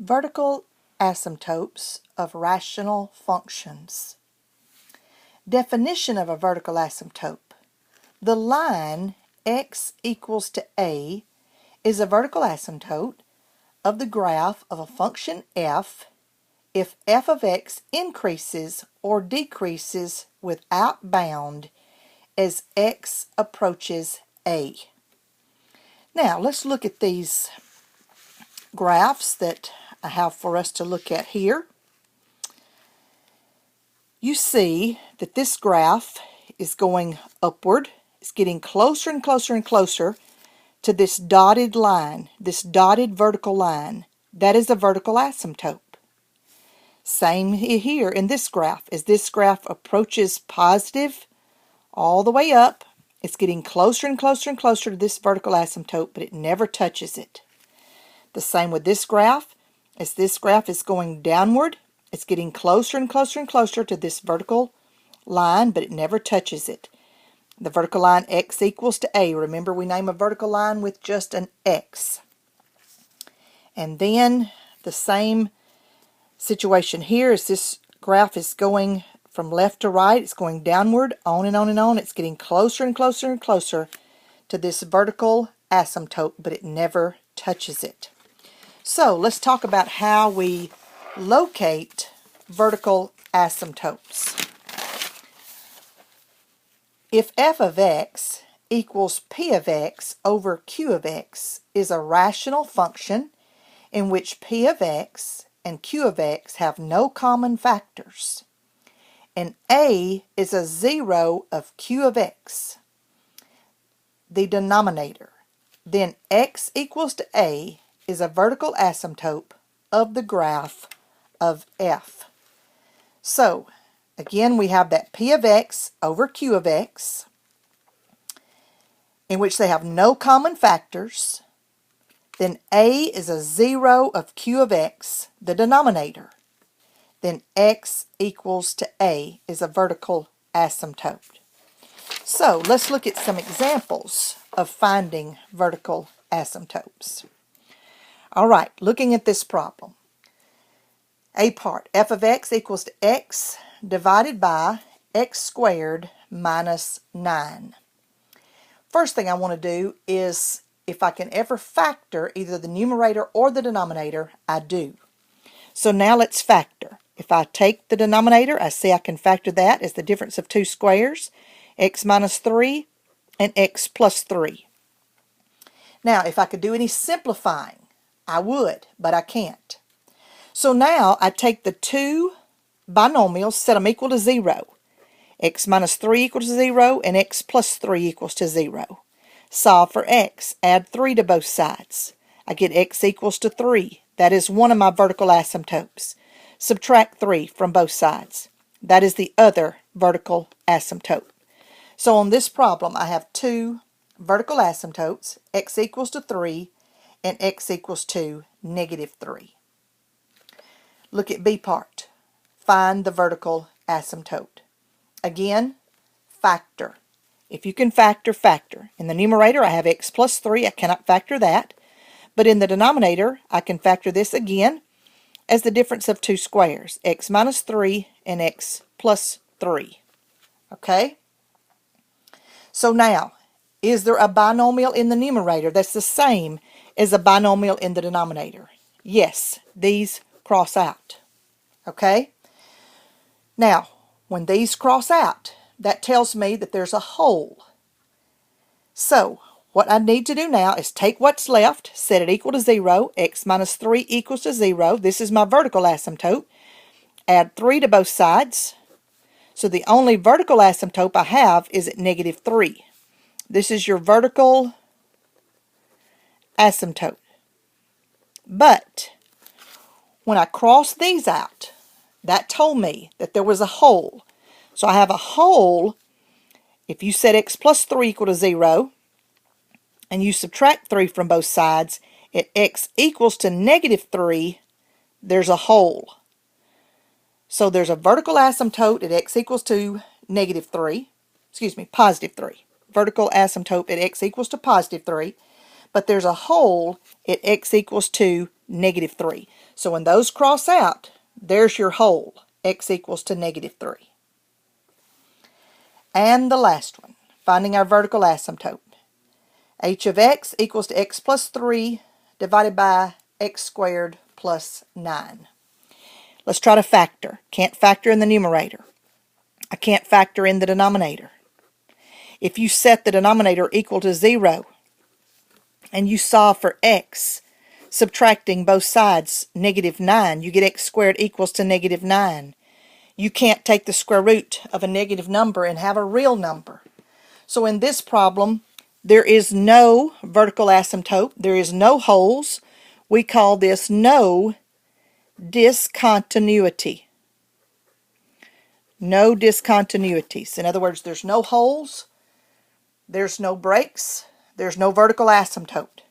Vertical asymptotes of rational functions. Definition of a vertical asymptote. The line x equals to a is a vertical asymptote of the graph of a function f if f of x increases or decreases without bound as x approaches a. Now let's look at these graphs that I have for us to look at here. You see that this graph is going upward. It's getting closer and closer and closer to this dotted line, this dotted vertical line. That is a vertical asymptote. Same here in this graph. As this graph approaches positive all the way up, it's getting closer and closer and closer to this vertical asymptote, but it never touches it. The same with this graph. As this graph is going downward, it's getting closer and closer and closer to this vertical line, but it never touches it. The vertical line x equals to a. Remember, we name a vertical line with just an x. And then the same situation here as this graph is going from left to right. It's going downward, on and on and on. It's getting closer and closer and closer to this vertical asymptote, but it never touches it. So let's talk about how we locate vertical asymptotes. If f of x equals p of x over q of x is a rational function in which p of x and q of x have no common factors, and a is a zero of q of x, the denominator, then x equals to a is a vertical asymptote of the graph of f. So, again, we have that p of x over q of x, in which they have no common factors. Then a is a zero of q of x, the denominator. Then x equals to a is a vertical asymptote. So, let's look at some examples of finding vertical asymptotes. All right, looking at this problem. A part, f of x equals to x divided by x squared minus 9. First thing I want to do is, if I can ever factor either the numerator or the denominator, I do. So now let's factor. If I take the denominator, I see I can factor that as the difference of two squares, x minus 3 and x plus 3. Now, if I could do any simplifying, I would, but I can't. So now I take the two binomials, set them equal to 0. X minus 3 equals to 0 and x plus 3 equals to 0. Solve for x. Add 3 to both sides. I get x equals to 3. That is one of my vertical asymptotes. Subtract 3 from both sides. That is the other vertical asymptote. So on this problem, I have two vertical asymptotes, x equals to 3 and x equals to negative 3. Look at B part. Find the vertical asymptote. Again, factor. If you can factor, factor. In the numerator, I have x plus 3. I cannot factor that. But in the denominator, I can factor this again as the difference of two squares, x minus 3 and x plus 3. Okay? So now, is there a binomial in the numerator that's the same as a binomial in the denominator? Yes, these cross out. Okay? Now, when these cross out, that tells me that there's a hole. So, what I need to do now is take what's left, set it equal to 0, x minus 3 equals to 0. This is my vertical asymptote. Add 3 to both sides. So the only vertical asymptote I have is at negative 3. This is your vertical asymptote. But when I cross these out, that told me that there was a hole. So I have a hole. If you set x plus 3 equal to 0, and you subtract 3 from both sides, at x equals to negative 3, there's a hole. So there's a vertical asymptote at x equals to negative 3, positive 3. Vertical asymptote at x equals to positive 3, but there's a hole at x equals to -3. So when those cross out, there's your hole, x equals to -3. And the last one, finding our vertical asymptote. H of x equals to x plus 3 divided by x squared plus 9. Let's try to factor. Can't factor in the numerator. I can't factor in the denominator. If you set the denominator equal to 0 and you solve for x, subtracting both sides -9, you get x squared equals to -9. You can't take the square root of a negative number and have a real number. So in this problem, there is no vertical asymptote. There is no holes. We call this no discontinuity. No discontinuities. In other words, there's no holes, there's no breaks, there's no vertical asymptote.